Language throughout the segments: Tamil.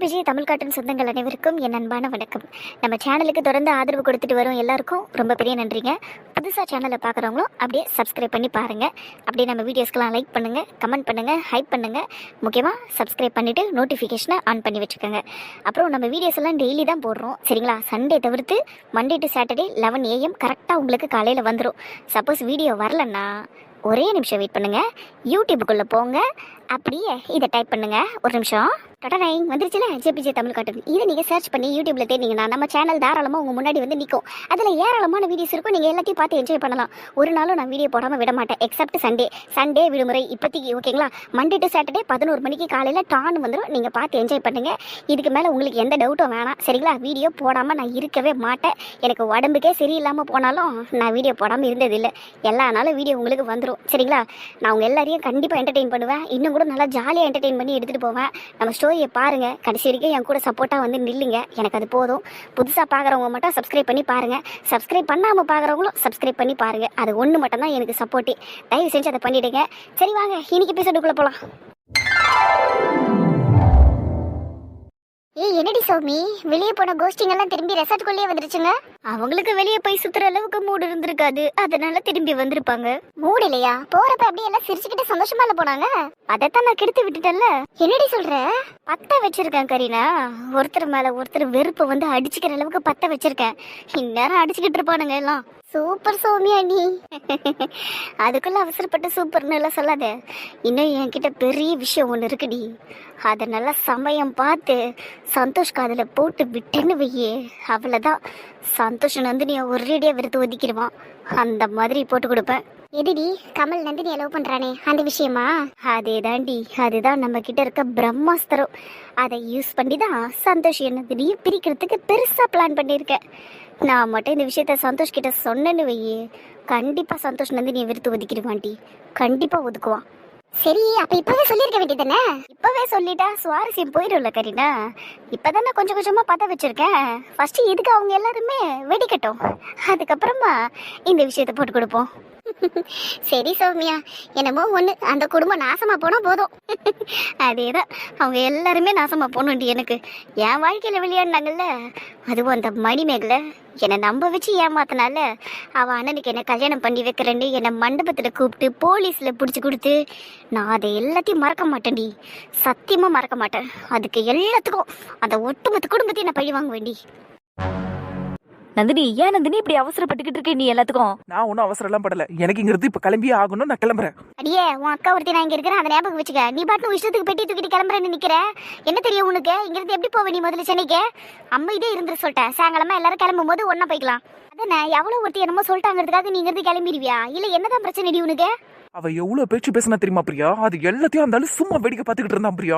ஜேபிஜி தமிழ் கார்ட்டூன் சொந்தங்கள் அனைவருக்கும் என் அன்பான வணக்கம். நம்ம சேனலுக்கு தொடர்ந்து ஆதரவு கொடுத்துட்டு வரும் எல்லாருக்கும் ரொம்ப பெரிய நன்றிங்க. புதுசாக சேனலை பார்க்குறவங்களும் அப்படியே சப்ஸ்கிரைப் பண்ணி பாருங்கள். அப்படியே நம்ம வீடியோஸ்க்கெலாம் லைக் பண்ணுங்கள், கமெண்ட் பண்ணுங்கள், ஹைப் பண்ணுங்கள். முக்கியமாக சப்ஸ்கிரைப் பண்ணிவிட்டு நோட்டிஃபிகேஷனை ஆன் பண்ணி வச்சுக்கோங்க. அப்புறம் நம்ம வீடியோஸ் எல்லாம் டெய்லி தான் போடுறோம் சரிங்களா. சண்டே தவிர்த்து மண்டே டு சாட்டர்டே 11 AM கரெக்டாக உங்களுக்கு காலையில் வந்துடும். சப்போஸ் வீடியோ வரலன்னா ஒரே நிமிஷம் வெயிட் பண்ணுங்கள், யூடியூபுக்குள்ளே போங்க, அப்படியே இதை டைப் பண்ணுங்கள். ஒரு நிமிஷம் டொடரைங் வந்துருச்சுல ஜேபிஜே தமிழ் கார்ட்டூன். இதை நீங்கள் சர்ச் பண்ணி யூடியூப்பில் தேடிங்கன்னா நம்ம சேனல் தாராளமாக உங்கள் முன்னாடி வந்து நிற்கும். அதில் ஏராளமான வீடியோஸ் இருக்கும், நீங்கள் எல்லாத்தையும் பார்த்து என்ஜாய் பண்ணலாம். ஒரு நாளும் நான் வீடியோ போடாமல் விட மாட்டேன், எக்ஸப்ட் சண்டே விடுமுறை இப்போதைக்கு ஓகேங்களா. மண்டே டு சாட்டர்டே 11 மணிக்கு காலையில் டான் வந்துடும், நீங்கள் பார்த்து என்ஜாய் பண்ணுங்கள். இதுக்கு மேலே உங்களுக்கு எந்த டவுட்டும் வேணாம் சரிங்களா. வீடியோ போடாமல் நான் இருக்கவே மாட்டேன். எனக்கு உடம்புக்கே சரியில்லாமல் போனாலும் நான் வீடியோ போடாமல் இருந்ததில்லை. எல்லா நாளும் வீடியோ உங்களுக்கு வந்துடும் சரிங்களா. நான் உங்கள் எல்லாரையும் கண்டிப்பாக என்டர்டெயின் பண்ணுவேன். இன்னும் கூட நல்லா ஜாலியாக என்டர்டெயின் பண்ணி எடுத்துகிட்டு போவேன். நம்ம ஸ்டோரியை பாருங்கள், கடைசி வரைக்கும் என் கூட சப்போர்ட்டாக வந்து நில்லுங்க, எனக்கு அது போதும். புதுசாக பார்க்குறவங்க மட்டும் சப்ஸ்கிரைப் பண்ணி பாருங்கள், சப்ஸ்கிரைப் பண்ணாமல் பார்க்குறவங்களும் சப்ஸ்கிரைப் பண்ணி பாருங்கள். அது ஒன்று மட்டும் தான் எனக்கு சப்போர்ட்டு. தயவு செஞ்சு அதை பண்ணிவிடுங்க. சரி வாங்க இன்னைக்கு எபிசோடுக்குள்ளே போகலாம். ஏய் என்னடி சௌமி, வெளியே போன கோஸ்டிங் எல்லாம் திரும்பி ரெசார்ட்டுக்குள்ளேயே வந்துருச்சுங்க. அவங்களுக்கு வெளியே போய் சுத்துற அளவுக்கு மூடு இருந்திருக்காது, அதனால திரும்பி வந்திருப்பாங்க. மூடு இல்லையா? போறப்ப அப்படியே எல்லாம் சிரிச்சுக்கிட்டு சந்தோஷமால போனாங்க. அதைத்தான் நான் கெடுத்து விட்டுட்டேன்ல. என்னடி சொல்ற? பத்த வச்சிருக்கேன் கரீனா, ஒருத்தர் மேல ஒருத்தர் வெறுப்பை வந்து அடிச்சுக்கிற அளவுக்கு பத்த வச்சிருக்கேன். இந்நேரம் அடிச்சுக்கிட்டு இருப்பானுங்க எல்லாம். சூப்பர் சௌமியா நீ. அதுக்குள்ள அவசரப்பட்டு சூப்பர்னு எல்லாம் சொல்லாத. இன்னும் என்கிட்ட பெரிய விஷயம் ஒன்று இருக்குடி, அதை நல்லா சமயம் பார்த்து சந்தோஷ் காதில் போட்டு விட்டேன்னு வையே, அவ்வளோதான். சந்தோஷ் நந்தினியை ஒரேடியாக வெறுத்து ஒதுக்கிடுவான். அந்த மாதிரி போட்டு கொடுப்பேன். எதுடி கமல் நந்தினியை லவ் பண்ணுறானே அந்த விஷயமா? அதே தாண்டி, அதுதான் நம்ம கிட்ட இருக்க பிரம்மாஸ்திரம். அதை யூஸ் பண்ணி தான் சந்தோஷ் நந்தினியை பிரிக்கிறதுக்கு பெருசாக பிளான் பண்ணியிருக்கேன். நான் மட்டும் இந்த விஷயத்த சந்தோஷ் கிட்ட சொன்னேன்னு வையே, கண்டிப்பாக சந்தோஷ் நந்தினியை வெறுத்து ஒதுக்கிடுவான்டி, கண்டிப்பாக ஒதுக்குவான். சரி அப்ப இப்பவே சொல்லிருக்க வேண்டியதானே? இப்பவே சொல்லிட்டா சுவாரஸ்யம் போயிடும்ல கரீனா. இப்பதானே கொஞ்சம் கொஞ்சமா பத்த வச்சிருக்கேன். ஃபர்ஸ்ட் இதுக்கு அவங்க எல்லாருமே வெடிக்கட்டும், அதுக்கப்புறமா இந்த விஷயத்த போட்டு கொடுப்போம். சரி சௌமியா, என்னமோ ஒண்ணு, அந்த குடும்பம் நாசமா போனா போதும். அதேதான், அவங்க எல்லாருமே நாசமா போகணும்டி. எனக்கு என் வாழ்க்கையில விளையாடினாங்கல்ல, அதுவும் அந்த மணிமேகலை என்னை நம்ப வச்சு ஏமாத்தினால, அவள் அண்ணனுக்கு என்னை கல்யாணம் பண்ணி வைக்கிறேன்னு என்னை மண்டபத்தில் கூப்பிட்டு போலீஸில் பிடிச்சி கொடுத்து, நான் அதை எல்லாத்தையும் மறக்க மாட்டேன்டி, சத்தியமாக மறக்க மாட்டேன். அதுக்கு எல்லாத்துக்கும் அந்த ஒட்டுமொத்த குடும்பத்தையும் நான் பழி வாங்க வேண்டி. நந்தினி, ஏன் நந்தினி இப்படி அவசரப்பட்டுக்கிட்டு இருக்க நீ எல்லாத்துக்கும்? நான் ஒன்றும் அவசரம் எல்லாம் படல, எனக்கு இங்கிறது இப்ப கிளம்பியே ஆகணும், நான் கிளம்புறேன். அடியே உன் அக்கா ஒருத்தி நான் இங்க இருக்கிறேன், அதை ஞாபகம் வச்சுக்க. நீ பாட்டு இஷ்டத்துக்கு பெட்டி தூக்கிட்டு கிளம்புறேன்னு நிக்கிற. என்ன தெரியும் உனக்கு? இங்கிருந்து எப்படி போவ நீ முதல்ல சென்னைக்கு? அம்மா இதே இருந்துட்டு சொல்லிட்டேன், சாயங்காலமா எல்லாரும் கிளம்பும் போது ஒன்னா போய்க்கலாம். அதானே, எவ்வளவு ஒருத்தி என்னமோ சொல்லிட்டாங்கிறதுக்காக நீ இங்கிருந்து கிளம்பிடுவியா? இல்ல என்னதான் பிரச்சனை உனக்கு? அவ எவ்வளவு பேச்சு பேசினா தெரியுமா பிரியா? அது எல்லாத்தையும் அந்த ஆளு சும்மா வேடிக்கை பார்த்துக்கிட்டு இருந்தான் பிரியா.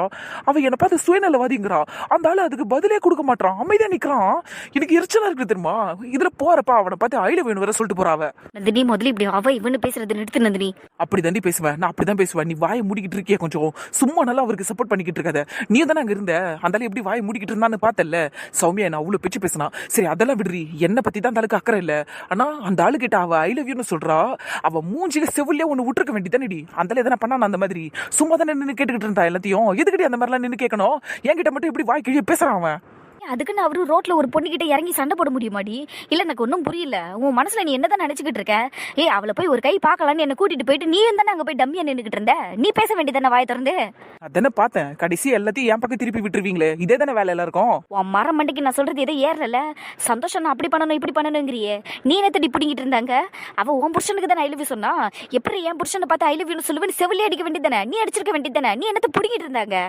அவ என்னை பார்த்து சுயநலவாதிங்கிறா, அந்த ஆளு அதுக்கு பதிலே கொடுக்க மாட்டான், அமைதியா நிக்கிறான். எனக்கு எரிச்சலா இருக்கு தெரியுமா. இதுல போறப்ப அவனை பார்த்து ஐடியா வேணும் வேற சொல்லிட்டு போறாவ. நந்தினி முதல்ல இப்படி அவ இவனு பேசுறது நிறுத்து நந்தினி. அப்படி தாண்டி பேசுவேன், நான் அப்படிதான் பேசுவேன். நீ வாயை மூடிக்கிட்டு இருக்கிய, கொஞ்சம் சும்மா நல்லா அவருக்கு சப்போர்ட் பண்ணிக்கிட்டு இருக்காத. நீ தானே அங்க இருந்த, அந்த ஆளு எப்படி வாயை மூடிக்கிட்டு இருந்தான்னு பார்த்தல. சௌமியா நான் அவ்வளவு பேச்சு பேசினா, சரி அதெல்லாம் விடுறி, என்னை பத்தி தான் அந்த ஆளுக்கு அக்கறை இல்ல. ஆனா அந்த ஆளு கிட்ட அவ ஐ லவ் யூன்னு சொல்றா, அவ மூஞ்சில செவிலே ஒண்ணு விட்டுருக்க வேண்டியதானடி. அந்த எதனா பண்ணா அந்த மாதிரி சும்மா தானே நின்று கேட்டுக்கிட்டு இருந்தா எல்லாத்தையும். எதுக்கடி அந்த மாதிரிலாம் நின்று கேட்கணும்? என்கிட்ட மட்டும் இப்படி வாய் கிழிய பேசுறான் அவன். அதுக்குன்னு அவரு ரோட்ல ஒரு பொண்ணுகிட்ட இறங்கி சண்டை போட முடியுமாடி? இல்ல எனக்கு ஒன்றும் புரியல. உன் மனசுல நீ என்னதான் நினைச்சுக்கிட்டு இருக்க? அவளை போய் ஒரு கை பார்க்கலான்னு என்ன கூட்டிட்டு போயிட்டு நீ தானே அங்க போய் டம்மியா நின்றுகிட்டு இருந்த. நீ பேச வேண்டியதானே வாய் திறந்து? அதானே பார்த்தேன், கடைசி எல்லாத்தையும் என் பக்கம் திருப்பி விட்டுருவீங்களே, இதே தானே வேலை எல்லாருக்கும். உன் மரம் மண்டைக்கு நான் சொல்றது எதை ஏறல. சந்தோஷம் நான் அப்படி பண்ணணும் இப்படி பண்ணணுங்கிறியே, நீ என்னத்தடி பிடிங்கிட்டு இருந்தாங்க? அவ உன் புருஷனுக்கு தானே ஐ லவ் யூ சொன்னா, எப்படி என் புருஷனை பார்த்து ஐ லவ் யூன்னு சொல்லுவேன்னு செவிலே அடிக்க வேண்டியதானே? நீ அடிச்சிருக்க வேண்டியதானே? நீ என்னத்த பிடிங்கிட்டு இருந்தாங்க?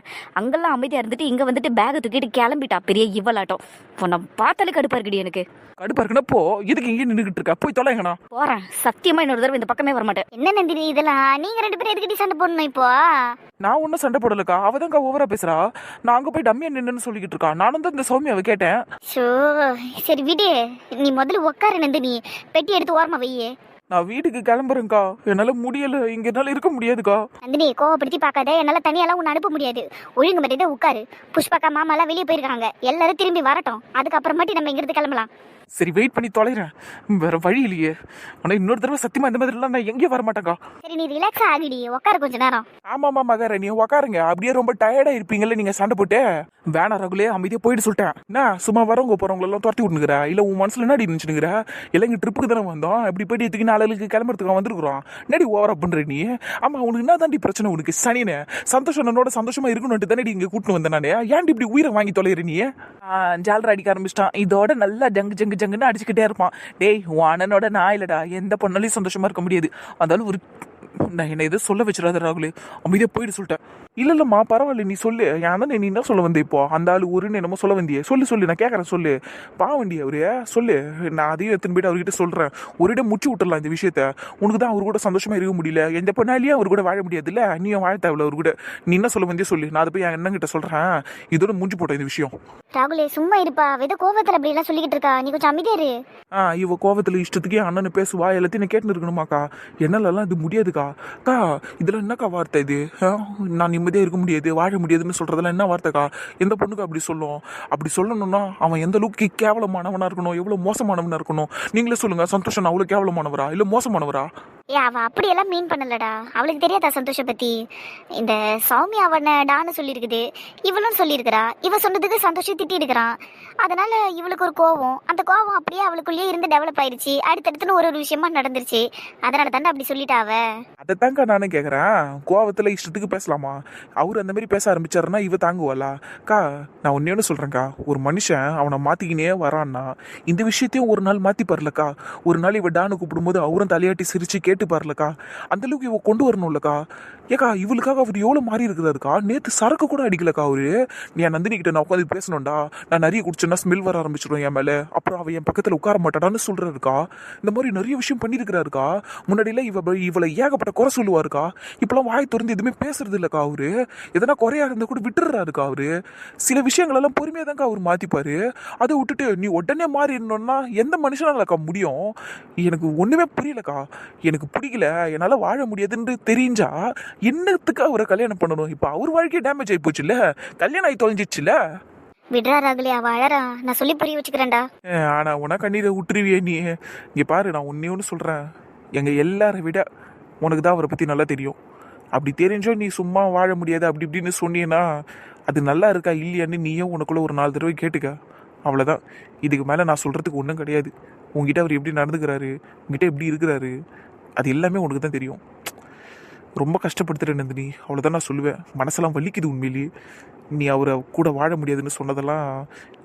அங்கெல்லாம் அமைதியா இருந்துட்டு இங்க வந்துட்டு பேக தூக்கிட்டு கிளம்பிட்டா பெரிய இவளாட்டம். உன்னை பார்த்தாலே கடுப்பா இருக்குடி எனக்கு. கடுப்பா இருக்குன்னா போ, இதுக்கு இங்கே நின்றுகிட்டு இருக்கா, போய் தொலைங்கண்ணா. போறேன், சத்தியமா இன்னொரு தடவை இந்த பக்கமே வர மாட்டேன். என்ன நந்தினி இதெல்லாம்? நீங்க ரெண்டு பேரும் எதுக்கிட்ட சண்டை போடணும் இப்போ? நான் ஒன்னும் சண்டை போடலக்கா, அவதான்க்கா ஓவரா பேசுறா. நான் அங்க போய் டம்மியா நின்னுன்னு சொல்லிக்கிட்டு இருக்கா. நானும் தான் இந்த சௌமியாவை கேட்டேன். சரி விடு, நீ முதல்ல உட்காரு நந்தினி, பெட்டி எடுத்து ஓரமா வையே. நான் வீட்டுக்கு கிளம்புறேன்க்கா, என்னால முடியல, இங்க என்னால இருக்க முடியாதுக்கா. நந்தினி கோவப்படுத்தி பார்க்காத, என்னால தனியெல்லாம் உன்னை அனுப்ப முடியாது. ஒழுங்கு மட்டும் உட்காரு. புஷ்பாக்கா மாமா எல்லாம் வெளியே போயிருக்காங்க, எல்லாரும் திரும்பி வரட்டும், அதுக்கப்புறமாட்டி நம்ம இங்கிருந்து கிளம்பலாம். சரி வெயிட் பண்ணி தொலைறேன், வேற வழி இல்லையே. ஆனால் இன்னொரு தடவை சத்தியமா இந்த மாதிரிலாம் நான் எங்கேயும் வர மாட்டேங்க்கா. சரி நீ ரிலாக்ஸா ஆகிடி, உட்கார கொஞ்ச நேரம். ஆமாம்மா மகார, நீ உக்காருங்க. அப்படியே ரொம்ப டயர்டா இருப்பீங்கல்ல நீங்க சண்டை போட்டு. வேணா ரகுலே, அமைதியா போயிட்டு சொல்லிட்டேன். என்ன சும்மா வரவங்க போறவங்க எல்லாம் துரத்தி விட்டுனுக்குற? இல்ல உன் மனசுல என்னடி இருந்துச்சுனுக்குற? இல்லை இங்க ட்ரிப்புக்கு தானே வந்தோம், இப்படி போயிட்டு எதுக்கு நாளுக்கு கிளம்புறதுக்கு வந்திருக்கிறோம். என்னடி ஓவரா பண்ற நீ? ஆமா உனக்கு என்ன தாண்டி பிரச்சனை? உனக்கு சனினே சந்தோஷம் என்னோட சந்தோஷமா இருக்கணும்ட்டு தானே இங்க கூட்டிட்டு வந்தேன் நானே. ஏன்டி இப்படி உயிரை வாங்கி தொலைற நீ? ஜாலரா அடிக்க ஆரம்பிச்சிட்டான். இதோட நல்லா ஜங்கு ஜங்கு ஜங்குன்னு அடிச்சுக்கிட்டே இருப்பான். டேய் உன் அண்ணனோட நான் இல்லடா, எந்த பொண்ணாலையும் சந்தோஷமா இருக்க முடியாது. அதனால ஒரு நான் என்ன எதுவும் சொல்ல வச்சிடாத ராகுலே, அமைதியா போயிட்டு சொல்லிட்டேன். இல்லம்மா பரவாயில்ல, நீ சொல்லு. ஏன்னா நீ என்ன சொல்ல வந்த இப்போ? அந்த ஆளு ஒருன்னு என்னமோ சொல்ல வந்தியே, சொல்லு நான் கேட்கறேன், சொல்லு. பாவண்டி அவரு, சொல்லு. நான் அதையும் எடுத்துன்னு போயிட்டு அவர்கிட்ட சொல்றேன். ஒரே முடிச்சு விட்டுறலாம் இந்த விஷயத்த. உனக்கு தான் அவர் கூட சந்தோஷமா இருக்க முடியல, எந்த பொண்ணாலேயும் அவர் கூட வாழ முடியாதுல்ல, நீயும் வாழ தேவையில்ல அவர் கூட. நீ என்ன சொல்ல வந்தே சொல்லு, நான் அதை போய் என் அண்ணன் கிட்ட சொல்றேன். இதோட முடிஞ்சு போட்டேன் இந்த விஷயம். ராகுலே சும்மா இருப்பா, ஏதோ கோவத்துல அப்படி எல்லாம் சொல்லிக்கிட்டு இருக்கா, நீ கொஞ்சம் அமைதியா இரு. இவ கோவத்துல இஷ்டத்துக்கே அண்ணனு பேசுவா, எல்லாத்தையும் நான் கேட்டுன்னு இருக்கணுமாக்கா? என்னாலலாம் இது முடியாதுக்கா. அக்கா இதெல்லாம் என்னக்கா வார்த்தை இது? நான் நிம்மதியா இருக்க முடியாது, வாழ முடியாதுன்னு சொல்றதெல்லாம் என்ன வார்த்தைக்கா? எந்த பொண்ணுக்கு அப்படி சொல்லும்? அப்படி சொல்லணும்னா அவன் எந்த அளவுக்கு கேவலமானவனா இருக்கணும், எவ்வளவு மோசமானவனா இருக்கணும்? நீங்களே சொல்லுங்க. சந்தோஷம் அவ்வளவு கேவலமானவரா இல்ல மோசமானவரா? அவ அப்படியெல்லாம் மீன் பண்ணலடா, அவளுக்கு தெரியாதா சந்தோஷம் பத்தி? இந்த சௌமியா அவனை டான்னு சொல்லியிருக்குது, இவளும் சொல்லியிருக்கிறா. இவ சொன்னதுக்கு சந்தோஷம் திட்டி இருக்கிறான். அதனால இவளுக்கு ஒரு கோவம், அந்த கோவம் அப்படியே அவளுக்குள்ளேயே இருந்து டெவலப் ஆயிடுச்சு. அடுத்தடுத்துன்னு ஒரு விஷயமா நடந்துருச்சு. அதனால தானே அப்படி சொல்லிட்டா அவ. அதைத்தாங்க நானும் கேட்குறேன். கோவத்தில் இஷ்டத்துக்கு பேசலாமா? அவர் அந்த மாதிரி பேச ஆரம்பிச்சாருன்னா இவ தாங்குவாளா? அக்கா நான் ஒன்று சொல்கிறேன்க்கா, ஒரு மனுஷன் அவனை மாற்றிக்கினே வரான்னா இந்த விஷயத்தையும் ஒரு நாள் மாற்றி பாருலக்கா. ஒரு நாள் இவ டானு கூப்பிடும்போது அவரும் தலையாட்டி சிரிச்சு கேட்டு பாருலக்கா. அந்தளவுக்கு இவ கொண்டு வரணும்லக்கா. ஏக்கா இவளுக்காக அவர் எவ்வளோ மாறி இருக்கிறாருக்கா. நேற்று சரக்கு கூட அடிக்கலக்கா அவரு. நீ என் நந்தினி கிட்ட நான் உட்காந்து பேசணும்டா, நான் நிறைய குடிச்சேன்னா ஸ்மெல் வர ஆரம்பிச்சிடும் என் மேலே, அப்புறம் அவன் என் பக்கத்தில் உட்கார மாட்டாடான்னு சொல்கிறாருக்கா. இந்த மாதிரி நிறைய விஷயம் பண்ணியிருக்கிறாருக்கா. முன்னாடியெல்லாம் இவளை ஏகப்பட்ட குறை சொல்லுவாருக்கா. இப்பெல்லாம் வாய் திறந்து எதுவுமே பேசுறது இல்லைக்கா அவரு. எதனா குறையா இருந்தா கூட விட்டுறாருக்கா அவரு. சில விஷயங்களெல்லாம் பொறுமையாக தான்க்கா அவர் மாற்றிப்பாரு. அதை விட்டுட்டு நீ உடனே மாறிடணும்னா எந்த மனுஷனாலக்கா முடியும்? எனக்கு ஒன்றுமே புரியலக்கா. எனக்கு பிடிக்கல, என்னால் வாழ முடியாதுன்னு தெரிஞ்சா என்னத்துக்கு அவரை கல்யாணம் பண்ணணும்? இப்போ அவர் வாழ்க்கையே டேமேஜ் ஆகி போச்சுல்ல, கல்யாணம் ஆகி தொலைஞ்சிச்சுல. விடுறா ராகுலே, அவ அழறா, நான் சொல்லி புரிய வச்சுக்கிறேன்டா. ஆனா உன கண்ணீரை விட்டுருவியே நீ. இங்க பாரு, நான் ஒன்னு சொல்றேன். எங்க எல்லாரை விட உனக்கு தான் அவரை பத்தி நல்லா தெரியும். அப்படி தெரிஞ்சோ நீ சும்மா வாழ முடியாது அப்படி இப்படின்னு சொன்னீன்னா அது நல்லா இருக்கா இல்லையான்னு நீயும் உனக்குள்ள ஒரு 4 தடவை கேட்டுக்க. அவ்வளோதான். இதுக்கு மேலே நான் சொல்கிறதுக்கு ஒன்றும் கிடையாது. உங்ககிட்ட அவர் எப்படி நடந்துக்கிறாரு, உங்ககிட்ட எப்படி இருக்கிறாரு, அது எல்லாமே உனக்கு தான் தெரியும். ரொம்ப கஷ்டப்படுத்துகிற நந்தினி, அவ்வளோதான் நான் சொல்லுவேன். மனசெல்லாம் வலிக்குது உண்மையிலேயே. நீ அவரை கூட வாழ முடியாதுன்னு சொன்னதெல்லாம்